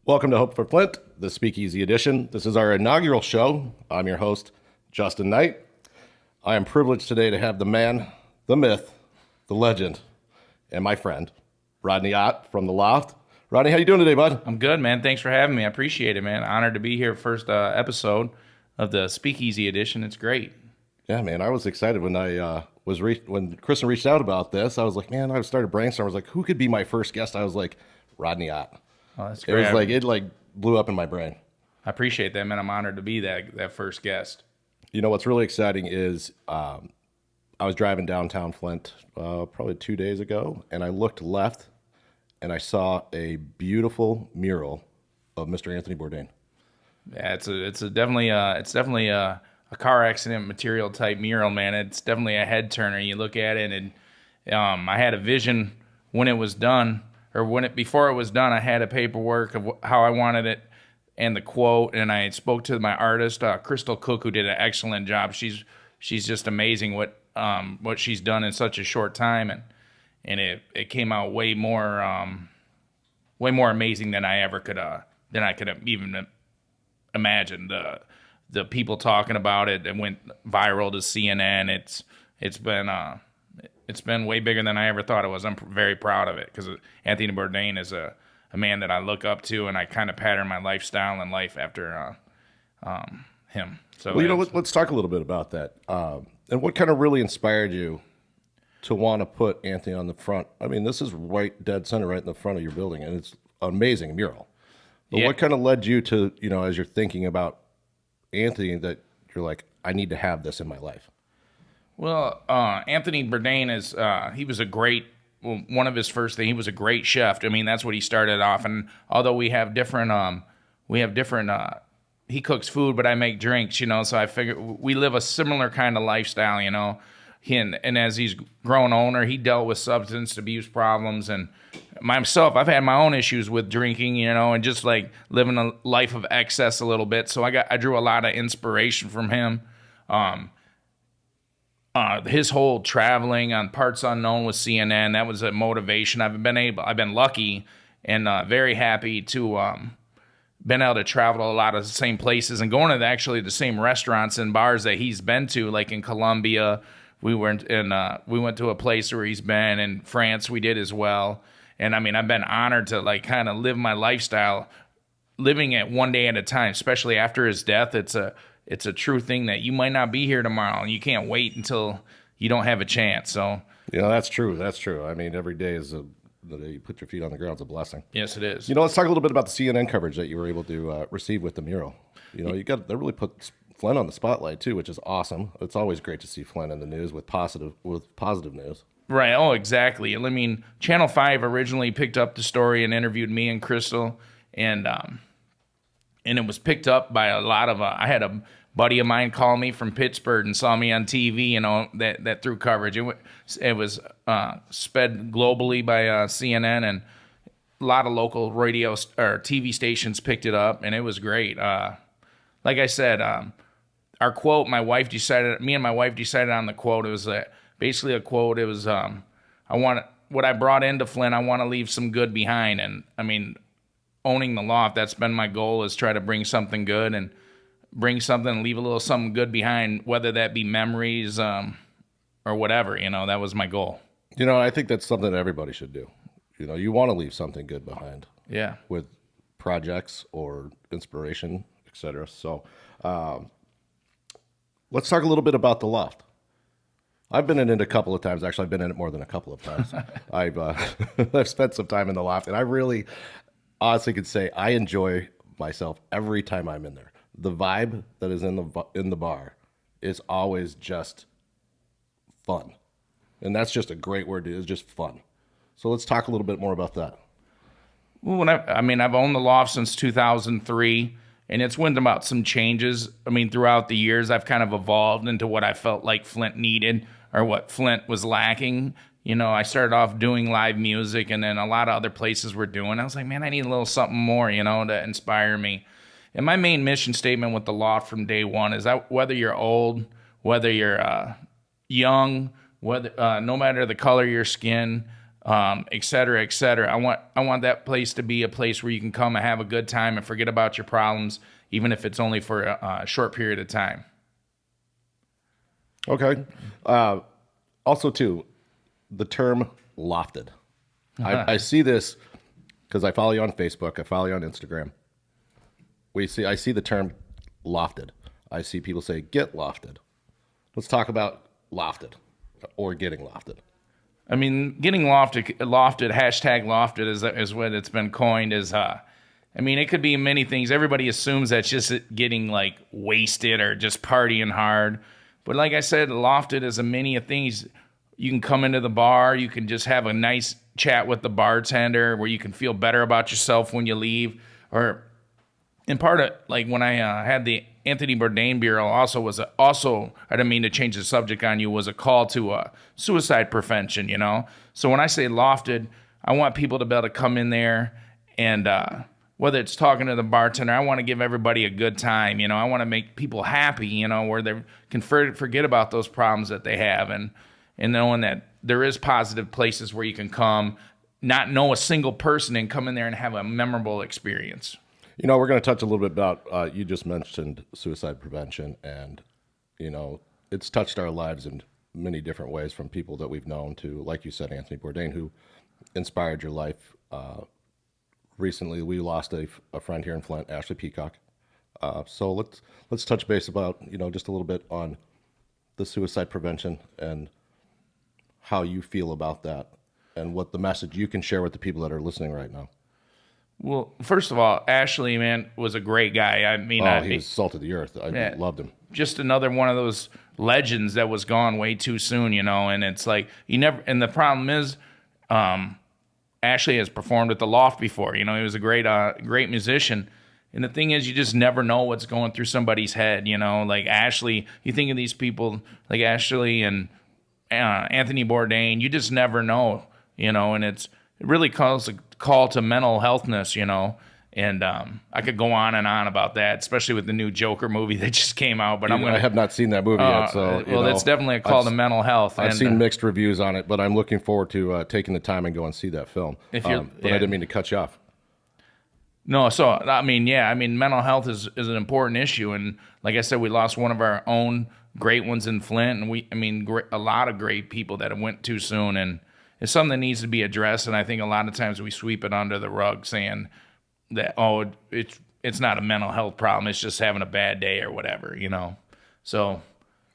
Welcome to Hope for Flint, the Speakeasy Edition. This is our inaugural show. I'm your host, Justin Knight. I am privileged today to have the man, the myth, the legend, and my friend, Rodney Ott from The Loft. Rodney, how you doing today, bud? I'm good, man. Thanks for having me. I appreciate it, man. Honored to be here. First episode of the Speakeasy Edition. It's great. Yeah, man. I was excited when when Kristen reached out about this. I was like, man, I started brainstorming. I was like, who could be my first guest? I was like, Rodney Ott. Oh, that's It great. was like it blew up in my brain. I appreciate that, man. I'm honored to be that first guest. You know what's really exciting is I was driving downtown Flint probably 2 days ago, and I looked left, and I saw a beautiful mural of Mr. Anthony Bourdain. Yeah, it's definitely a car accident material type mural, man. It's definitely a head turner. You look at it, and I had a vision when it was done, or before it was done. I had a paperwork of how I wanted it and the quote, and I spoke to my artist, Crystal Cook, who did an excellent job. She's just amazing what she's done in such a short time, and it came out way more amazing than I could have even imagined. The people talking about it, went viral to CNN. It's been way bigger than I ever thought it was. I'm very proud of it because Anthony Bourdain is a man that I look up to, and I kind of pattern my lifestyle and life after him. So, Well, let's talk a little bit about that. And what kind of really inspired you to want to put Anthony on the front? I mean, this is right dead center, right in the front of your building, and it's an amazing mural. But what kind of led you to, as you're thinking about Anthony, that you're like, I need to have this in my life? Well, Anthony Bourdain he was a great. Well, one of his first things, he was a great chef. I mean, that's what he started off. And although we have different, he cooks food, but I make drinks, so I figure we live a similar kind of lifestyle, and as he's grown older, he dealt with substance abuse problems, and myself, I've had my own issues with drinking, and just like living a life of excess a little bit. So I drew a lot of inspiration from him. His whole traveling on Parts Unknown with CNN, that was a motivation. I've been lucky and very happy to been able to travel to a lot of the same places and going to the same restaurants and bars that he's been to, like in Colombia. We went to a place where he's been. In France, we did as well. And I mean, I've been honored to like kind of live my lifestyle, living it one day at a time, especially after his death. It's a true thing that you might not be here tomorrow, and you can't wait until you don't have a chance. So, that's true. That's true. I mean, every day is the day you put your feet on the ground is a blessing. Yes, it is. Let's talk a little bit about the CNN coverage that you were able to receive with the mural. They really put Flint on the spotlight too, which is awesome. It's always great to see Flint in the news with positive news. Right. Oh, exactly. I mean, Channel 5 originally picked up the story and interviewed me and Crystal, and it was picked up by a lot of. I had a buddy of mine call me from Pittsburgh and saw me on TV. That through coverage. It was sped globally by CNN, and a lot of local radio or TV stations picked it up, and it was great. Like I said, our quote. Me and my wife decided on the quote. It was basically a quote. It was what I brought into Flint. I want to leave some good behind, and I mean, owning the loft. That's been my goal, is try to bring something good and bring something and leave a little something good behind, whether that be memories or whatever. That was my goal. I think that's something that everybody should do. You want to leave something good behind. Yeah. With projects or inspiration, etc. So let's talk a little bit about the loft. I've been in it a couple of times. Actually, I've been in it more than a couple of times. I've spent some time in the loft, and I really honestly could say I enjoy myself every time I'm in there. The vibe that is in the bar is always just fun, and that's just a great word. It's just fun. So let's talk a little bit more about that. Well, I've owned the loft since 2003, and it's went about some changes. I mean, throughout the years, I've kind of evolved into what I felt like Flint needed or what Flint was lacking. I started off doing live music, and then a lot of other places were doing. I was like, man, I need a little something more, to inspire me. And my main mission statement with the loft from day one is that whether you're old, whether you're young, no matter the color of your skin, et cetera, et cetera. I want that place to be a place where you can come and have a good time and forget about your problems, even if it's only for a short period of time. Okay. Also, too, the term lofted. I see this because I follow you on Facebook. I follow you on Instagram. I see the term lofted. I see people say, get lofted. Let's talk about lofted or getting lofted. I mean, getting lofted, hashtag lofted is what it's been coined as. I mean, it could be many things. Everybody assumes that's just getting like wasted or just partying hard. But like I said, lofted is a many of things. You can come into the bar. You can just have a nice chat with the bartender where you can feel better about yourself when you leave. And part of, like, when I had the Anthony Bourdain Bureau I didn't mean to change the subject on you, was a call to suicide prevention, you know? So when I say lofted, I want people to be able to come in there and whether it's talking to the bartender, I want to give everybody a good time, you know? I want to make people happy, you know, where they can forget about those problems that they have and knowing that there is positive places where you can come, not know a single person and come in there and have a memorable experience. You know, we're going to touch a little bit about, you just mentioned suicide prevention, and, you know, it's touched our lives in many different ways, from people that we've known to, like you said, Anthony Bourdain, who inspired your life. Recently, we lost a friend here in Flint, Ashley Peacock. So let's touch base about, you know, just a little bit on the suicide prevention and how you feel about that and what the message you can share with the people that are listening right now. Well, first of all, Ashley, man, was a great guy. I mean, he was salt of the earth. I loved him. Just another one of those legends that was gone way too soon, you know. And it's like and the problem is, Ashley has performed at the Loft before. You know, he was a great musician. And the thing is, you just never know what's going through somebody's head, you know. Like Ashley, you think of these people like Ashley and Anthony Bourdain, you just never know, you know. And it really calls a call to mental healthness, you know. And I could go on and on about that, especially with the new Joker movie that just came out. But I have not seen that movie yet, so it's definitely a call to mental health. I've seen mixed reviews on it, but I'm looking forward to taking the time and go and see that film. But I didn't mean to cut you off. No, so I mean, mental health is an important issue, and like I said, we lost one of our own great ones in Flint, and a lot of great people that went too soon, and it's something that needs to be addressed. And I think a lot of times we sweep it under the rug, saying that, oh, it's not a mental health problem, it's just having a bad day or whatever, you know. So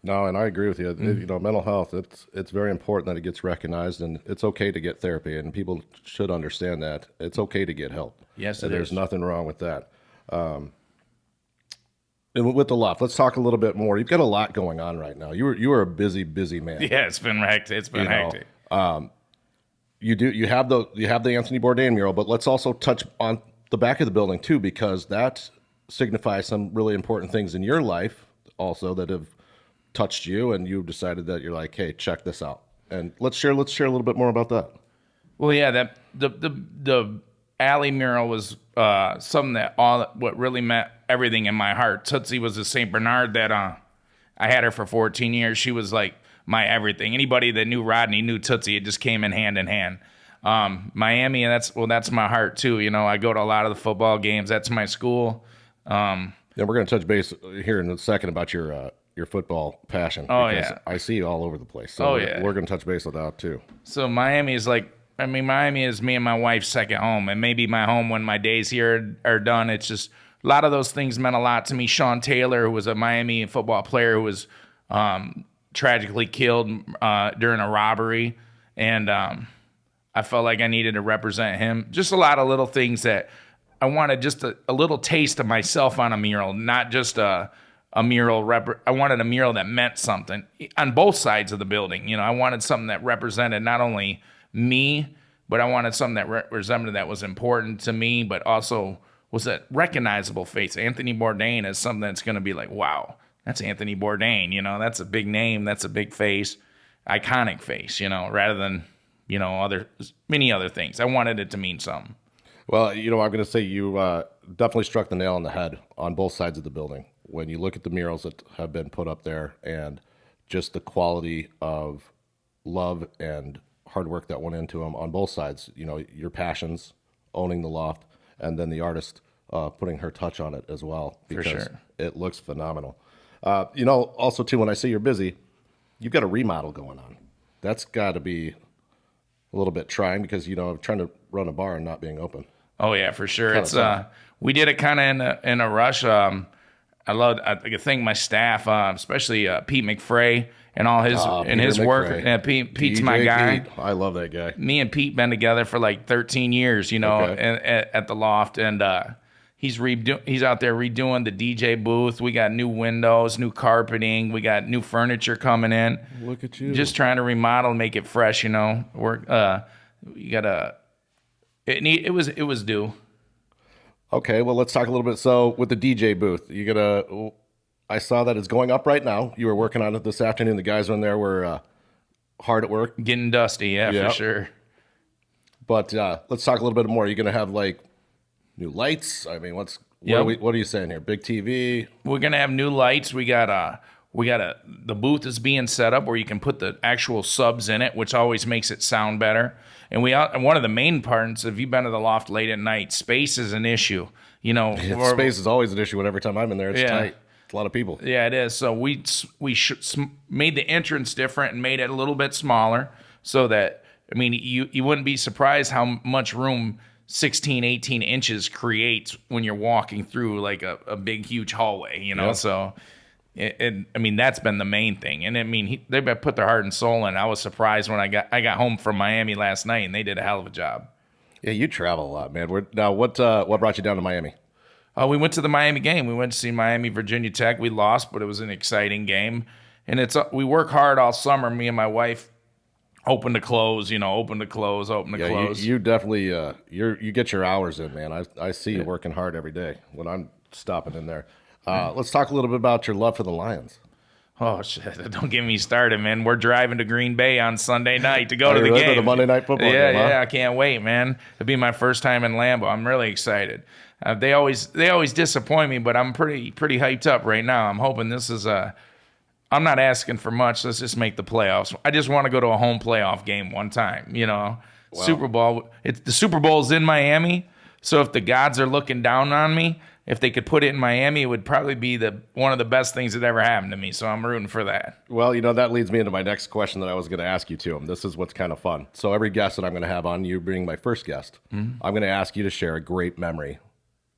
no, and I agree with you. You know, mental health, it's very important that it gets recognized, and it's okay to get therapy, and people should understand that it's okay to get help. Yes, there's nothing wrong with that. And with the Loft, let's talk a little bit more. You've got a lot going on right now. You are a busy man. Yeah, it's been hectic. It's been hectic. You have the Anthony Bourdain mural, but let's also touch on the back of the building too, because that signifies some really important things in your life also that have touched you, and you've decided that you're like, hey, check this out. And let's share a little bit more about that. Well, yeah, that the alley mural was something that what really meant everything in my heart. Tootsie was a St. Bernard that I had her for 14 years. She was like my everything. Anybody that knew Rodney knew Tootsie. It just came in hand. Miami, that's my heart too. You know, I go to a lot of the football games. That's my school. Yeah, we're going to touch base here in a second about your football passion. Oh, yeah. I see you all over the place. So we're going to touch base with that too. So Miami is Miami is me and my wife's second home, and maybe my home when my days here are done. It's just a lot of those things meant a lot to me. Sean Taylor, who was a Miami football player, who was tragically killed during a robbery, and I felt like I needed to represent him. Just a lot of little things that I wanted, just a little taste of myself on a mural, not just a mural. I wanted a mural that meant something on both sides of the building. You know, I wanted something that represented not only me, but I wanted something that represented that was important to me, but also was a recognizable face. Anthony Bourdain is something that's going to be like, wow, that's Anthony Bourdain. You know, that's a big name, that's a big face, iconic face. You know, rather than many other things. I wanted it to mean something. Well, you know, I'm going to say you definitely struck the nail on the head on both sides of the building. When you look at the murals that have been put up there and just the quality of love and hard work that went into them on both sides. You know, your passions, owning the loft, and then the artist putting her touch on it as well, because sure. it looks phenomenal. You know, also too, when I say you're busy, you've got a remodel going on. That's got to be a little bit trying, because, you know, trying to run a bar and not being open. Oh yeah, for sure. Kinda It's tough. we did it kind of in a rush. I thank my staff, especially Pete McFray and all his his Peter work. McFray. Yeah, Pete's DJ my guy. Pete. I love that guy. Me and Pete been together for like 13 years, you know, Okay. at the loft, and he's out there redoing the DJ booth. We got new windows, new carpeting, we got new furniture coming in. Look at you. Just trying to remodel, make it fresh, you know. It was due. Okay, well, let's talk a little bit. So with the DJ booth, I saw that it's going up right now. You were working on it this afternoon. The guys in there were hard at work. Getting dusty, yeah, Yep. for sure. But let's talk a little bit more. You're going to have like new lights. I mean, what are you saying here? Big TV. We're gonna have new lights. The booth is being set up where you can put the actual subs in it, which always makes it sound better. And one of the main parts, if you've been to the loft late at night, space is an issue. You know, Space is always an issue. Every time I'm in there, it's tight. It's a lot of people. Yeah, it is. So we made the entrance different and made it a little bit smaller, so that, I mean, you wouldn't be surprised how much room 16, 18 inches creates when you're walking through like a big, huge hallway, you know? Yep. So, I mean, that's been the main thing. And I mean, they've put their heart and soul in. I was surprised when I got home from Miami last night, and they did a hell of a job. Yeah, you travel a lot, man. What brought you down to Miami? We went to the Miami game. We went to see Miami, Virginia Tech. We lost, but it was an exciting game. And we work hard all summer, me and my wife, open to close, open to close. You definitely you get your hours in, man. I see you working hard every day when I'm stopping in there. Let's talk a little bit about your love for the Lions. Oh, shit. Don't get me started, man. We're driving to Green Bay on Sunday night to go to the To game. the Monday Night Football game, huh? Yeah, I can't wait, man. It'll be my first time in Lambeau. I'm really excited. They always disappoint me, but I'm pretty hyped up right now. I'm hoping this is I'm not asking for much. Let's just make the playoffs. I just want to go to a home playoff game one time, Wow. Super Bowl. The Super Bowl's in Miami, so if the gods are looking down on me, if they could put it in Miami, it would probably be one of the best things that ever happened to me. So I'm rooting for that. Well, that leads me into my next question that I was going to ask you too. This is what's kind of fun. So every guest that I'm going to have on, you being my first guest, I'm going to ask you to share a great memory,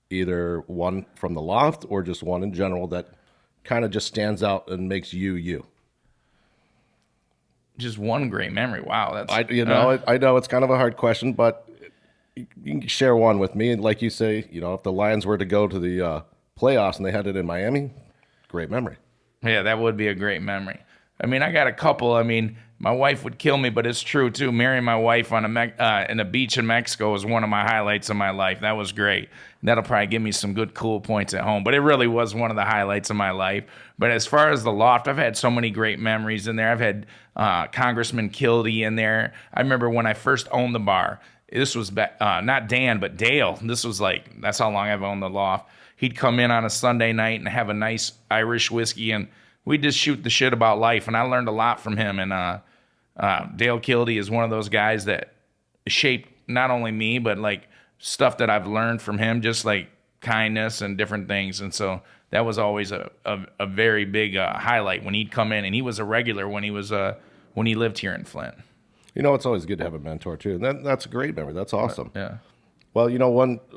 either one from the loft or just one in general that kind of just stands out and makes you. Just one great memory. Wow, that's I know it's kind of a hard question, but you can share one with me. And like you say, if the Lions were to go to the playoffs and they had it in Miami, great memory. Yeah, that would be a great memory. I mean, I got a couple. I mean, my wife would kill me, but it's true too. Marrying my wife on in a beach in Mexico was one of my highlights of my life. That was great. That'll probably give me some good cool points at home. But it really was one of the highlights of my life. But as far as the loft, I've had so many great memories in there. I've had Congressman Kildee in there. I remember when I first owned the bar. This was not Dan, but Dale. That's how long I've owned the loft. He'd come in on a Sunday night and have a nice Irish whiskey, and we'd just shoot the shit about life. And I learned a lot from him. And Dale Kildee is one of those guys that shaped not only me, but like stuff that I've learned from him, just like kindness and different things. And so that was always a very big highlight when he'd come in. And he was a regular when he lived here in Flint. It's always good to have a mentor too. And that's a great memory. That's awesome. Yeah. Well,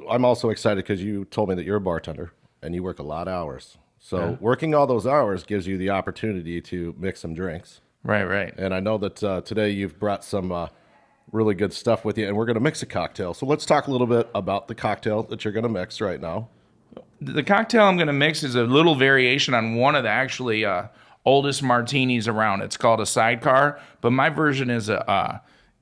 I'm also excited because you told me that you're a bartender and you work a lot of hours. So working all those hours gives you the opportunity to mix some drinks. Right. And I know that today you've brought some really good stuff with you, and we're going to mix a cocktail. So let's talk a little bit about the cocktail that you're going to mix right now. The cocktail I'm going to mix is a little variation on one of the actually oldest martinis around. It's called a sidecar, but my version is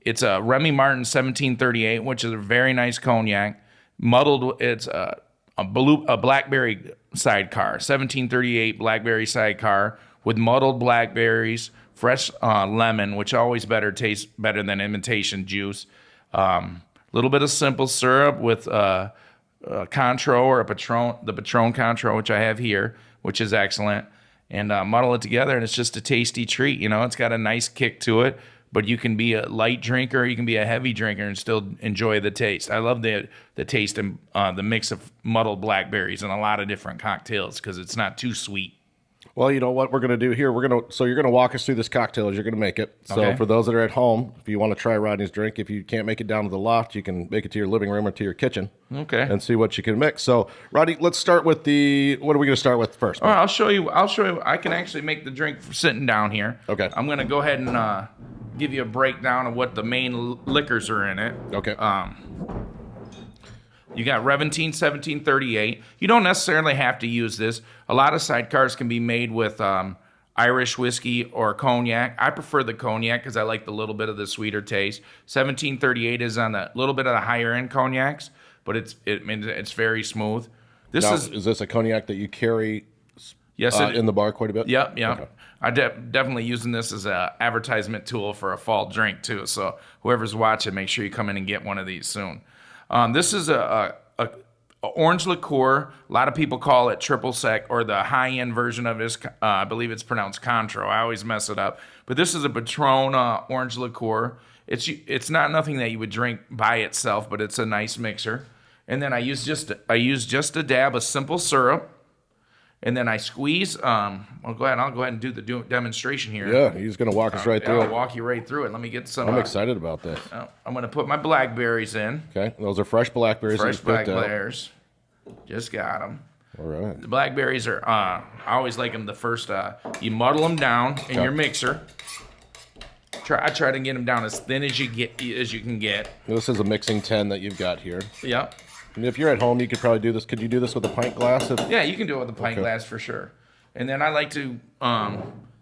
it's a Remy Martin 1738, which is a very nice cognac. Muddled, it's a blackberry sidecar, 1738 blackberry sidecar with muddled blackberries, fresh lemon, which always tastes better than imitation juice. Little bit of simple syrup with Cointreau or the Patron Cointreau, which I have here, which is excellent. And muddle it together, and it's just a tasty treat. It's got a nice kick to it, but you can be a light drinker, you can be a heavy drinker and still enjoy the taste. I love the taste and the mix of muddled blackberries in a lot of different cocktails because it's not too sweet. Well, you know what we're going to do here? So you're going to walk us through this cocktail as you're going to make it. So Okay. for those that are at home, if you want to try Rodney's drink, if you can't make it down to the loft, you can make it to your living room or to your kitchen. Okay. And see what you can mix. So, Rodney, let's start with what are we going to start with first? All right, I'll show you. I can actually make the drink sitting down here. Okay. I'm going to go ahead and give you a breakdown of what the main liquors are in it. Okay. You got Reventine 1738. You don't necessarily have to use this. A lot of sidecars can be made with Irish whiskey or cognac. I prefer the cognac because I like the little bit of the sweeter taste. 1738 is on the little bit of the higher end cognacs, but it's very smooth. Now, is this a cognac that you carry Yes, in the bar quite a bit? Yep. Okay. I definitely using this as an advertisement tool for a fall drink too. So whoever's watching, make sure you come in and get one of these soon. This is a orange liqueur. A lot of people call it triple sec, or the high end version of this. I believe it's pronounced Contro. I always mess it up. But this is a Patron orange liqueur. It's not nothing that you would drink by itself, but it's a nice mixer. And then I use just a dab of simple syrup. And then I squeeze. I'll go ahead and do the demonstration here. Yeah, he's going to walk us right through I'll it. walk you right through it. Let me get some. I'm excited about this. I'm going to put my blackberries in. Okay, those are fresh blackberries. Fresh that you picked out. blackberries. Just got them. All right. The blackberries are. I always like them the first. You muddle them down in your mixer. I try to get them down as thin as you can get. This is a mixing 10 that you've got here. Yep. And if you're at home, you could probably do this. Could you do this with a pint glass? Yeah, you can do it with a pint glass for sure. And then I like to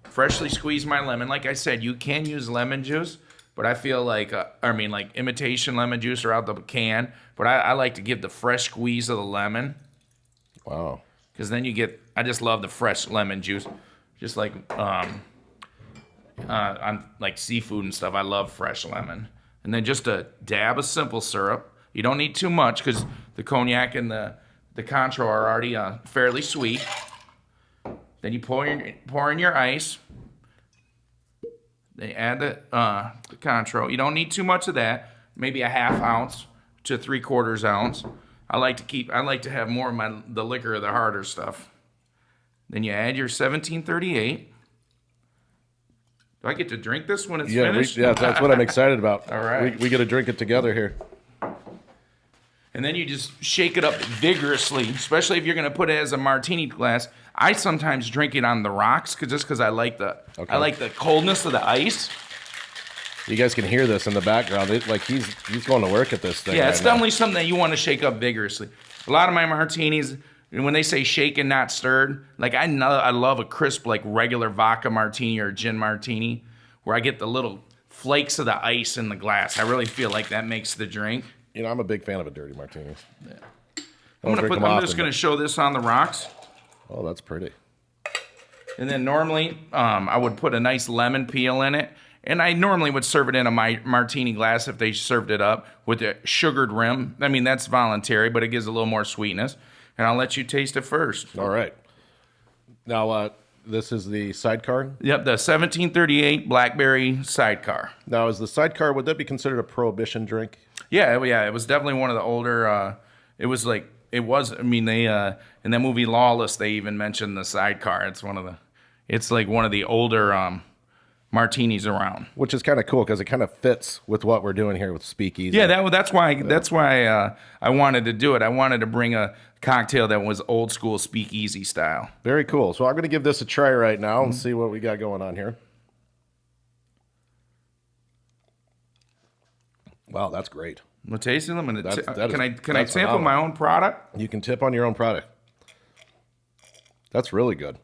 freshly squeeze my lemon. Like I said, you can use lemon juice, but I feel like, like imitation lemon juice or out the can. But I like to give the fresh squeeze of the lemon. Wow. Because then I just love the fresh lemon juice. Just like on like seafood and stuff, I love fresh lemon. And then just a dab of simple syrup. You don't need too much because the cognac and the Contro are already fairly sweet. Then you pour in your ice. Then you add the Contro. You don't need too much of that. Maybe a half ounce to 3/4 ounce. I like to have more of the liquor of the harder stuff. Then you add your 1738. Do I get to drink this when it's finished? That's what I'm excited about. All right. We get to drink it together here. And then you just shake it up vigorously, especially if you're going to put it as a martini glass. I sometimes drink it on the rocks because I like the coldness of the ice. You guys can hear this in the background. He's going to work at this thing. Yeah, it's definitely something that you want to shake up vigorously. A lot of my martinis, when they say shaken, not stirred, like I love a crisp, like regular vodka martini or gin martini, where I get the little flakes of the ice in the glass. I really feel like that makes the drink. You know, I'm a big fan of a dirty martini. Yeah. I'm just going to show this on the rocks. Oh, that's pretty. And then normally I would put a nice lemon peel in it. And I normally would serve it in a martini glass if they served it up with a sugared rim. I mean, that's voluntary, but it gives a little more sweetness. And I'll let you taste it first. All right. Now, this is the sidecar? Yep, the 1738 Blackberry Sidecar. Now, is the sidecar, would that be considered a prohibition drink? Yeah, it was definitely one of the older, I mean, they, in that movie Lawless, they even mentioned the sidecar. It's like one of the older martinis around. Which is kind of cool because it kind of fits with what we're doing here with Speakeasy. Yeah, that's why I wanted to do it. I wanted to bring a cocktail that was old school speakeasy style. Very cool. So I'm going to give this a try right now and see what we got going on here. Wow, that's great. I'm tasting them. Can I that's sample my own product? You can tip on your own product. That's really good.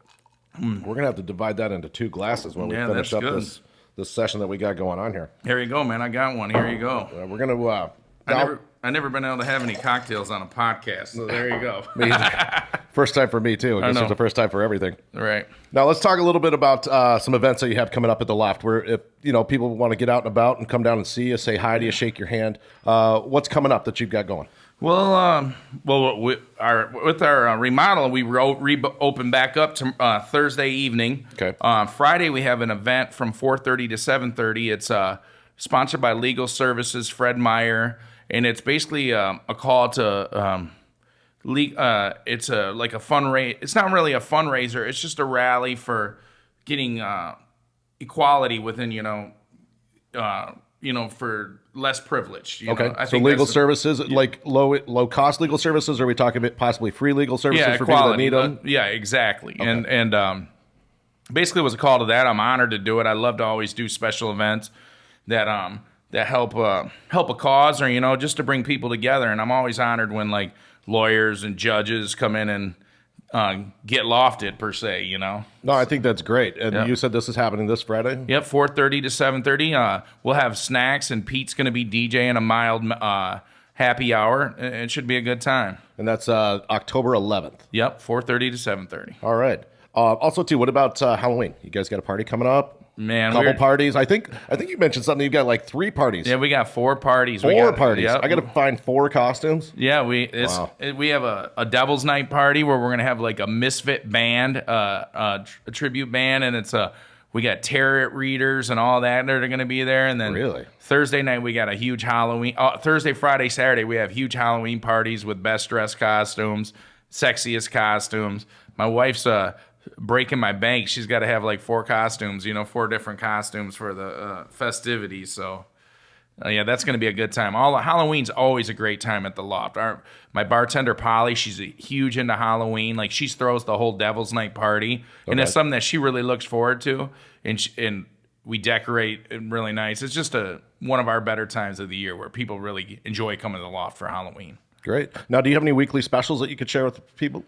We're going to have to divide that into 2 glasses when we finish up this session that we got going on here. Here you go, man. I got one. Here you go. We're going to... I never been able to have any cocktails on a podcast. So there you go. First time for me too. I guess know. it's the first time for everything. Right. Now let's talk a little bit about some events that you have coming up at the Loft. Where if people want to get out and about and come down and see you, say hi to you, shake your hand. What's coming up that you've got going? Well, with our remodel, we open back up to Thursday evening. Okay. Friday we have an event from 4:30 to 7:30. It's sponsored by Legal Services, Fred Meyer, and it's basically a call to it's like a fundraiser. It's not really a fundraiser. It's just a rally for getting equality within for less privilege. Okay. I So think legal that's services, like low cost legal services, or are we talking about possibly free legal services for people that need them? Yeah, exactly. Okay. And basically it was a call to that. I'm honored to do it. I love to always do special events that help a cause, or just to bring people together. And I'm always honored when like lawyers and judges come in and get lofted per se. No, I think that's great. And Yep. you said this is happening this Friday? Yep, 4:30 to 7:30. We'll have snacks, and Pete's going to be DJing a mild happy hour. It should be a good time. And that's October 11th. Yep, 4:30 to 7:30. All right. Also, too, what about Halloween? You guys got a party coming up? Man, Couple parties. I think you mentioned something. You've got like 3 parties. Yeah, we got 4 parties. Four parties. Yep. I got to find 4 costumes. Yeah, we have a Devil's Night party where we're gonna have like a misfit band, a tribute band, and we got tarot readers and all that are gonna be there. And then Really? Thursday night we got a huge Halloween. Thursday, Friday, Saturday we have huge Halloween parties with best dressed costumes, sexiest costumes. My wife's breaking my bank. She's got to have like 4 costumes, 4 different costumes for the festivities. So. Yeah, that's going to be a good time. Halloween's always a great time at the Loft. My bartender, Polly, she's huge into Halloween. Like, she throws the whole Devil's Night party, and it's something that she really looks forward to, and we decorate it really nice. It's just one of our better times of the year where people really enjoy coming to the Loft for Halloween. Great. Now, do you have any weekly specials that you could share with people?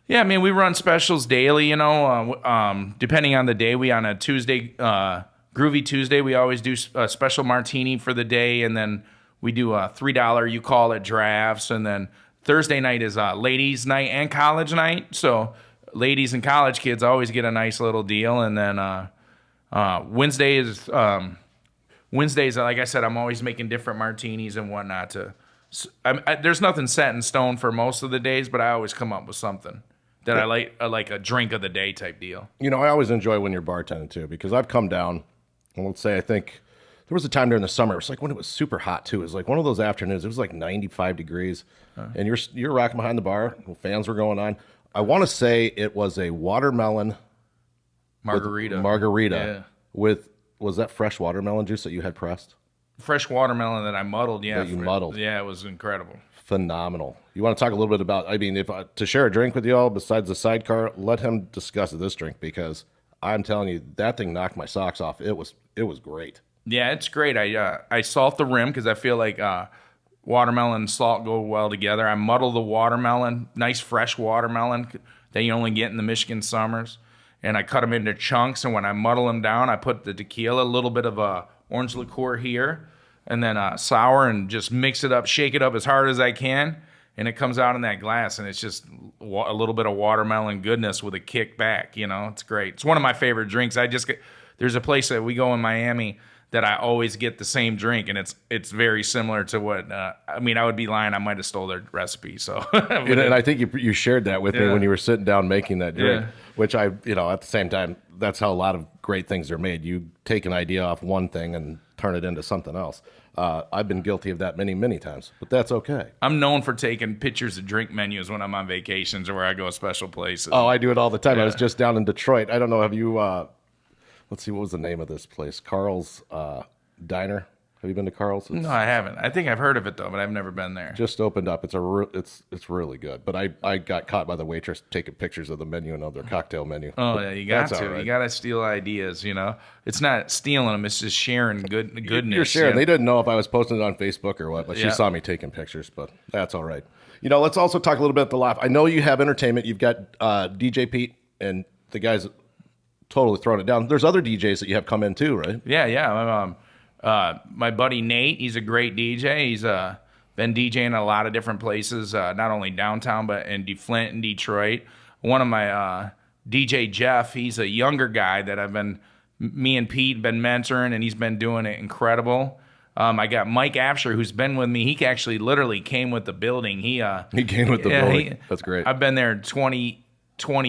Yeah, I mean, we run specials daily, depending on the day. We on a Tuesday, Groovy Tuesday, we always do a special martini for the day, and then we do a $3 you call it drafts, and then Thursday night is ladies' night and college night. So ladies and college kids always get a nice little deal, and then Wednesdays, like I said, I'm always making different martinis and whatnot. There's nothing set in stone for most of the days, but I always come up with something that I like a drink of the day type deal. I always enjoy when you're bartending too, because I've come down, and let's say I think there was a time during the summer, it was like when it was super hot too. It was like one of those afternoons, it was like 95 degrees, and you're rocking behind the bar, fans were going on. I want to say it was a watermelon Margarita. Yeah. Was that fresh watermelon juice that you had pressed? Fresh watermelon that I muddled, yeah. That you muddled. Yeah, it was incredible. Phenomenal. You want to talk a little bit about, if to share a drink with y'all besides the sidecar, let him discuss this drink, because I'm telling you, that thing knocked my socks off. It was great. Yeah, it's great. I salt the rim because I feel like watermelon and salt go well together. I muddle the watermelon, nice fresh watermelon that you only get in the Michigan summers, and I cut them into chunks, and when I muddle them down, I put the tequila, a little bit of orange liqueur here, and then sour, and just mix it up, shake it up as hard as I can, and it comes out in that glass, and it's just a little bit of watermelon goodness with a kick back. It's great. It's one of my favorite drinks. There's a place that we go in Miami that I always get the same drink, and it's very similar to what I would be lying. I might have stole their recipe. So, and I think you shared that with me when you were sitting down making that drink, which at the same time, that's how a lot of great things are made. You take an idea off one thing and turn it into something else. I've been guilty of that many, many times, but that's okay. I'm known for taking pictures of drink menus when I'm on vacations or where I go to special places. Oh, I do it all the time. I was just down in Detroit. I don't know. Have you, let's see, what was the name of this place? Carl's Diner. Have you been to Carl's? No, I haven't. I think I've heard of it though, but I've never been there. Just opened up. It's really good. But I got caught by the waitress taking pictures of the menu and of their cocktail menu. Oh yeah, you got to. Right. You got to steal ideas. It's not stealing them. It's just sharing goodness. You're sharing. They didn't know if I was posting it on Facebook or what, but she saw me taking pictures. But that's all right. Let's also talk a little bit at the Loft. I know you have entertainment. You've got DJ Pete and the guys totally throwing it down. There's other DJs that you have come in too, right? Yeah. My buddy Nate, he's a great DJ. He's been DJing a lot of different places, not only downtown, but in Flint and Detroit. One of my DJ Jeff, he's a younger guy that me and Pete been mentoring, and he's been doing it incredible. I got Mike Afsher, who's been with me. He actually literally came with the building. He came with the building. That's great. I've been there 20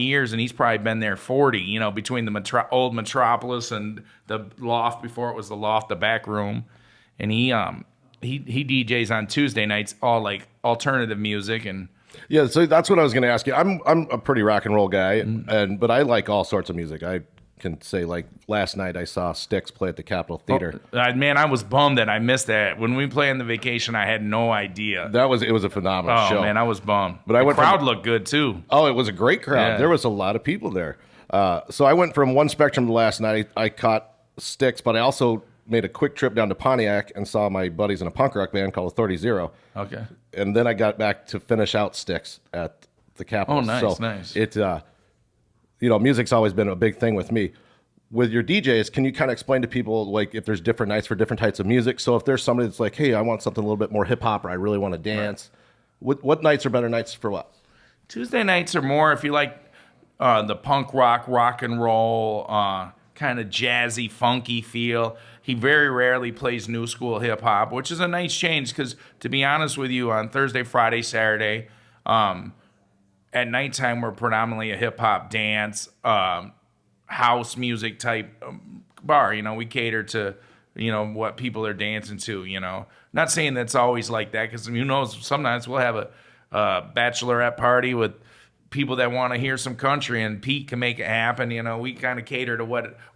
years, and he's probably been there 40, between the old Metropolis and the loft before it was the loft, the back room. And he DJs on Tuesday nights, all like alternative music. And yeah, so that's what I was going to ask you. I'm a pretty rock and roll guy, but I like all sorts of music. I can say, like, last night I saw Styx play at the Capitol Theater. Man, I was bummed that I missed that. When we play on the Vacation, I had no idea. It was a phenomenal show. Oh man, I was bummed. But the crowd looked good too. Oh, it was a great crowd. Yeah. There was a lot of people there. So I went from one spectrum last night. I caught Styx, but I also made a quick trip down to Pontiac and saw my buddies in a punk rock band called 30. Okay. And then I got back to finish out Styx at the Capitol. Oh, nice, so nice. It, music's always been a big thing with me. With your DJs, can you kind of explain to people, like, if there's different nights for different types of music? So if there's somebody that's like, hey, I want something a little bit more hip hop, or I really want to dance, what nights are better nights for what? Tuesday nights are more if you like the punk rock and roll, kind of jazzy, funky feel. He very rarely plays new school hip hop, which is a nice change because, to be honest with you, on Thursday, Friday, Saturday, at nighttime, we're predominantly a hip hop dance, house music type bar. We cater to what people are dancing to. Not saying that's always like that, because who knows, sometimes we'll have a bachelorette party with people that want to hear some country, and Pete can make it happen. We kind of cater to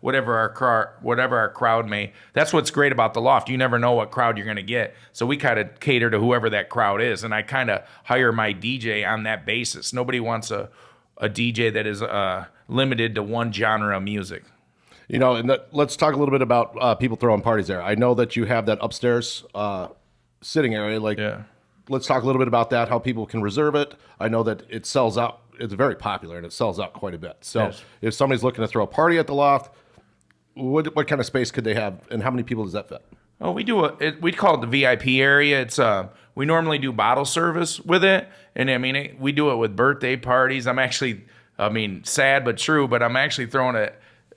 whatever our crowd may. That's what's great about the loft. You never know what crowd you're going to get, so we kind of cater to whoever that crowd is, and I kind of hire my DJ on that basis. Nobody wants a DJ that is limited to one genre of music. And let's talk a little bit about people throwing parties there. I know that you have that upstairs sitting area. Let's talk a little bit about that, how people can reserve it. I know that it sells out. It's very popular, and it sells out quite a bit. So Yes. If somebody's looking to throw a party at the loft, what kind of space could they have, and how many people does that fit? Oh, we call it the VIP area. It's we normally do bottle service with it, and we do it with birthday parties. Sad but true, but I'm actually throwing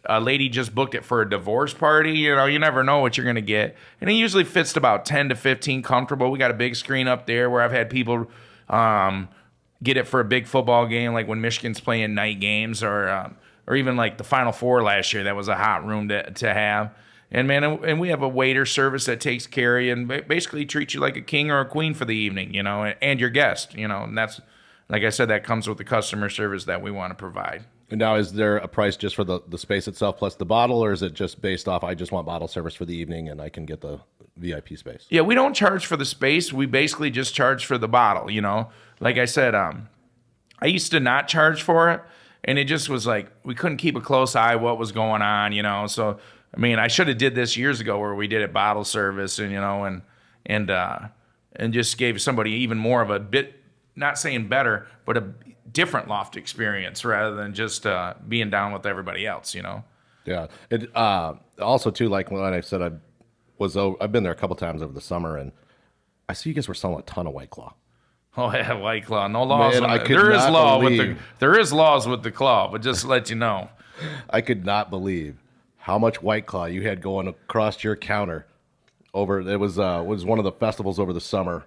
a lady just booked it for a divorce party. You never know what you're going to get. And it usually fits to about 10 to 15 comfortable. We got a big screen up there where I've had people get it for a big football game, like when Michigan's playing night games, or even like the Final Four last year. That was a hot room to have. And we have a waiter service that takes care of you and basically treats you like a king or a queen for the evening, and your guest, and that's, like I said, that comes with the customer service that we want to provide. And now, is there a price just for the space itself plus the bottle, or is it just based off, I just want bottle service for the evening and I can get the VIP space? Yeah, we don't charge for the space. We basically just charge for the bottle, Like I said, I used to not charge for it, and it just was like we couldn't keep a close eye what was going on, So, I should have did this years ago where we did it bottle service, and just gave somebody even more of a bit, not saying better, but a different loft experience rather than just being down with everybody else, Yeah. It also too, like when I said I've been there a couple times over the summer, and I see you guys were selling a ton of White Claw. Oh yeah, White Claw. No laws. Man, There is laws with the claw, but just to let you know, I could not believe how much White Claw you had going across your counter. It was one of the festivals over the summer.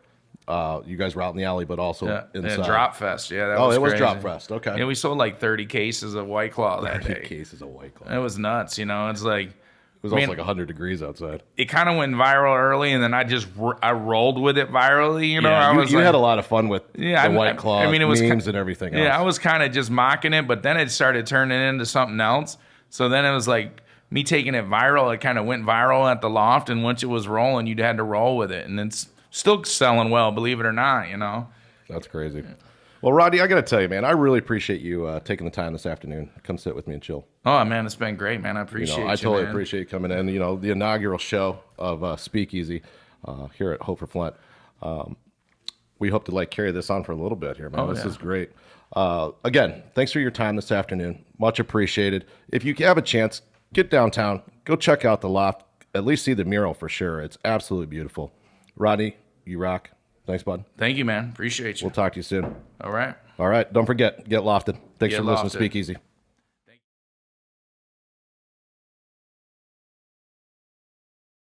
You guys were out in the alley, but also inside. Drop Fest. Yeah, that was crazy. Drop Fest. Okay. Yeah, we sold like 30 cases of White Claw that 30 day. cases of White Claw. It was nuts. It's like It was also like 100 degrees outside. it kind of went viral early, and then I rolled with it virally. Yeah, you had a lot of fun with Yeah, the White Claw it was memes and everything else. Yeah, I was kind of just mocking it, but then it started turning into something else. So then it was like me taking it viral. It kind of went viral at the loft, and once it was rolling, you had to roll with it, and it's still selling well, believe it or not. That's crazy. Well, Rodney, I got to tell you, man, I really appreciate you taking the time this afternoon. Come sit with me and chill. Oh man, it's been great, man. I appreciate you. I totally man. appreciate you coming in. The inaugural show of Speakeasy here at Hope for Flint. We hope to carry this on for a little bit here, man. This is great. Again, thanks for your time this afternoon. Much appreciated. If you have a chance, get downtown, go check out the loft. At least see the mural for sure. It's absolutely beautiful. Rodney, you rock. Thanks, bud. Thank you, man. Appreciate you. We'll talk to you soon. All right. All right. Don't forget, get lofted. Thanks Get for listening lofted. to Speakeasy.